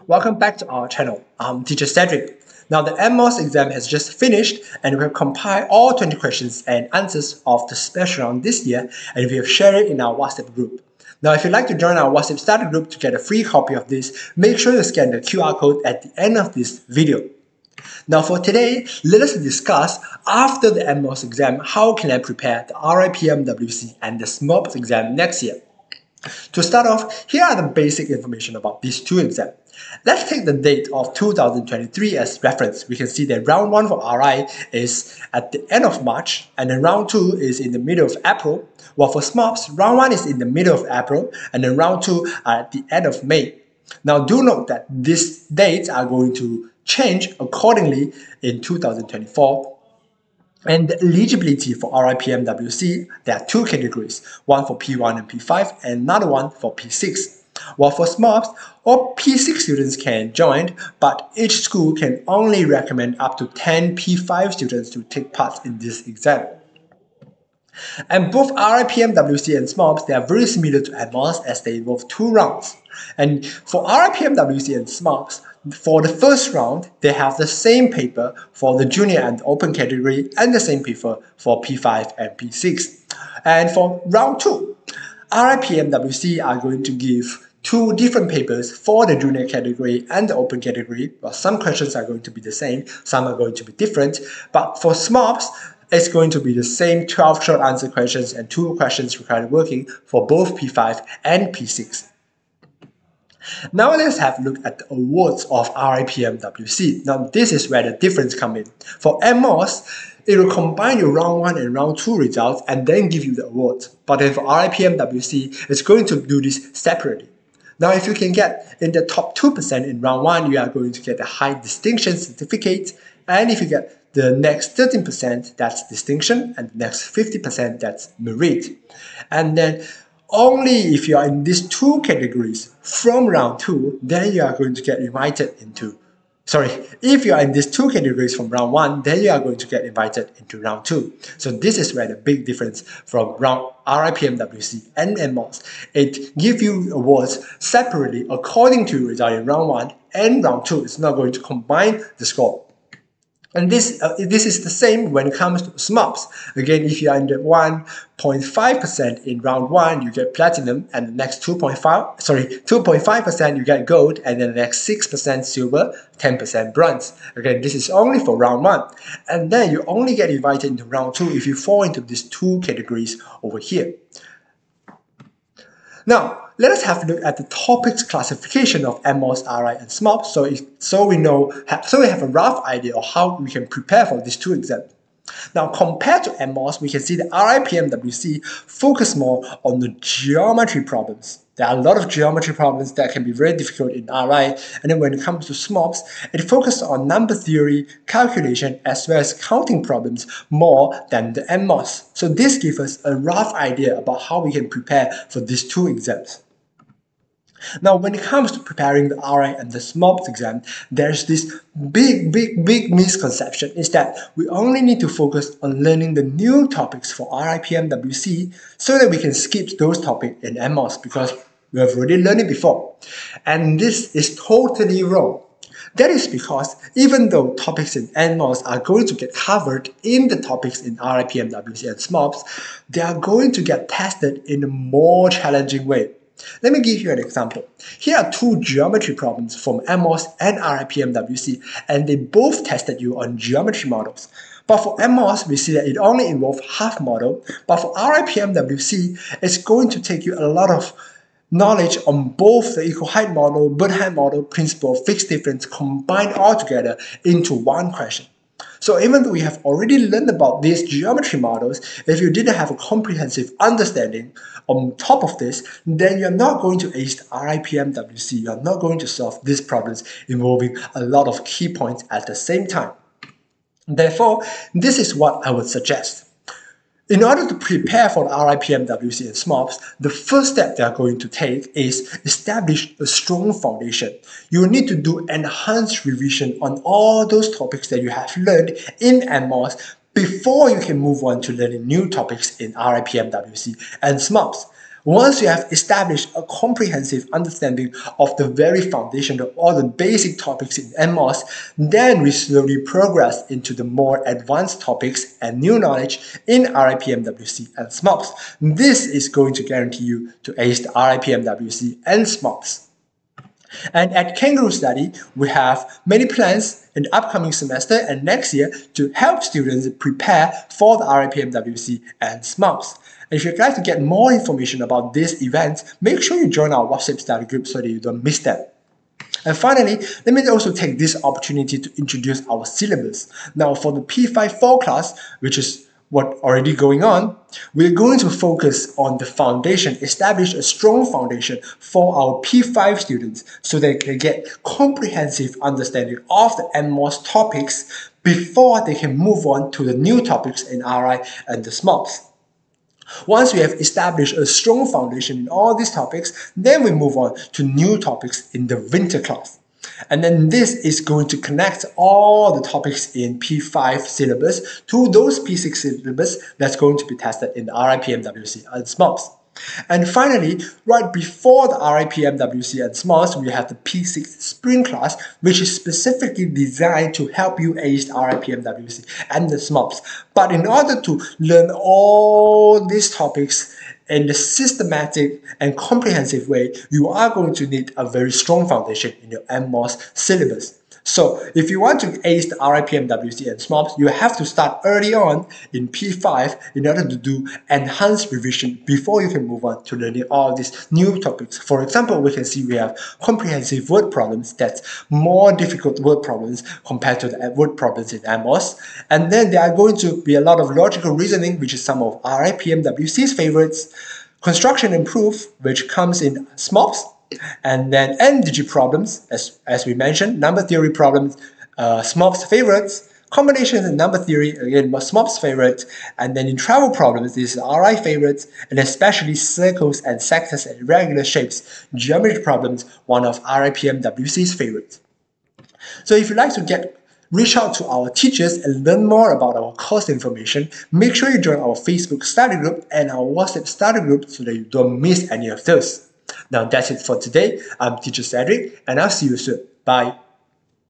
Welcome back to our channel. I'm Teacher Cedric. Now the NMOS exam has just finished and we have compiled all 20 questions and answers of the special round this year and we have shared it in our WhatsApp group. Now if you'd like to join our WhatsApp starter group to get a free copy of this, make sure to scan the QR code at the end of this video. Now for today, let us discuss after the NMOS exam, how can I prepare the RIPMWC and the SMOPS exam next year. To start off, here are the basic information about these two exams. Let's take the date of 2023 as reference. We can see that round 1 for RI is at the end of March and then round 2 is in the middle of April, while for SMOPS, round 1 is in the middle of April and then round 2 are at the end of May. Now do note that these dates are going to change accordingly in 2024. And the eligibility for RIPMWC, there are two categories, one for P1 and P5 and another one for P6. While for SMOPS, all P6 students can join, but each school can only recommend up to 10 P5 students to take part in this exam. And both RIPMWC and SMOPS, they are very similar to NMOS as they involve two rounds. And for RIPMWC and SMOPS, for the first round, they have the same paper for the junior and open category and the same paper for P5 and P6. And for round 2, RIPMWC are going to give two different papers for the junior category and the open category. Well, some questions are going to be the same, some are going to be different. But for SMOPS, it's going to be the same 12 short answer questions and 2 questions required working for both P5 and P6. Now let's have a look at the awards of RIPMWC. Now this is where the difference comes in. For NMOS, it will combine your round 1 and round 2 results and then give you the awards. But then for RIPMWC, it's going to do this separately. Now if you can get in the top 2% in round 1, you are going to get a high distinction certificate. And if you get the next 13%, that's distinction, and the next 50%, that's merit. And then only if you are in these two categories from round 2, then you are going to get invited into, if you are in these two categories from round 1, then you are going to get invited into round 2. So this is where the big difference from round RIPMWC and NMOS. It gives you awards separately according to your result in round 1 and round 2. It's not going to combine the score. And this is the same when it comes to SMOPS. Again, if you are in the 1.5% in round 1, you get platinum, and the next 2.5% you get gold, and then the next 6% silver, 10% bronze. Again, this is only for round 1. And then you only get invited into round 2 if you fall into these two categories over here. Now, let us have a look at the topics classification of NMOS, RI, and SMOPS so we have a rough idea of how we can prepare for these two exams. Now, compared to NMOS, we can see that RIPMWC focus more on the geometry problems. There are a lot of geometry problems that can be very difficult in RI, and then when it comes to SMOPS, it focuses on number theory, calculation, as well as counting problems more than the NMOS. So this gives us a rough idea about how we can prepare for these two exams. Now, when it comes to preparing the RI and the SMOPS exam, there's this big misconception is that we only need to focus on learning the new topics for RIPMWC so that we can skip those topics in NMOS because we have already learned it before. And this is totally wrong. That is because even though topics in NMOS are going to get covered in the topics in RIPMWC and SMOPS, they are going to get tested in a more challenging way. Let me give you an example. Here are two geometry problems from NMOS and RIPMWC, and they both tested you on geometry models. But for NMOS, we see that it only involves half model, but for RIPMWC, it's going to take you a lot of knowledge on both the equal height model, bird height model, principle of fixed difference combined all together into one question. So even though we have already learned about these geometry models, if you didn't have a comprehensive understanding on top of this, then you're not going to ace the RIPMWC, you're not going to solve these problems involving a lot of key points at the same time. Therefore, this is what I would suggest. In order to prepare for the RIPMWC and SMOPS, the first step they are going to take is establish a strong foundation. You will need to do enhanced revision on all those topics that you have learned in NMOS before you can move on to learning new topics in RIPMWC and SMOPS. Once you have established a comprehensive understanding of the very foundation of all the basic topics in NMOS, then we slowly progress into the more advanced topics and new knowledge in RIPMWC and SMOPS. This is going to guarantee you to ace the RIPMWC and SMOPS. And at Kangaroo Study, we have many plans in the upcoming semester and next year to help students prepare for the RIPMWC and SMOPS. And if you'd like to get more information about these events, make sure you join our WhatsApp study group so that you don't miss them. And finally, let me also take this opportunity to introduce our syllabus. Now for the P5 fall class, which is what already going on, we're going to focus on the foundation, establish a strong foundation for our P5 students so they can get comprehensive understanding of the NMOS topics before they can move on to the new topics in RI and the SMOPS. Once we have established a strong foundation in all these topics, then we move on to new topics in the winter class. And then this is going to connect all the topics in P5 syllabus to those P6 syllabus that's going to be tested in the RIPMWC and SMOPS. And finally, right before the RIPMWC and SMOPS, we have the P6 spring class, which is specifically designed to help you ace the RIPMWC and the SMOPS. But in order to learn all these topics in a systematic and comprehensive way, you are going to need a very strong foundation in your NMOS syllabus. So if you want to ace the RIPMWC and SMOPS, you have to start early on in P5 in order to do enhanced revision before you can move on to learning all these new topics. For example, we can see we have comprehensive word problems, that's more difficult word problems compared to the word problems in NMOS. And then there are going to be a lot of logical reasoning, which is some of RIPMWC's favorites, construction and proof, which comes in SMOPS, and then N-digit problems, as we mentioned, number theory problems, SMOPS favorites, combinations and number theory, again, SMOPS favorites, and then in travel problems, this is RI favorites, and especially circles and sectors and irregular shapes, geometry problems, one of RIPMWC's favorites. So if you'd like to reach out to our teachers and learn more about our course information, make sure you join our Facebook study group and our WhatsApp study group so that you don't miss any of those. Now that's it for today. I'm Teacher Cedric, and I'll see you soon. Bye.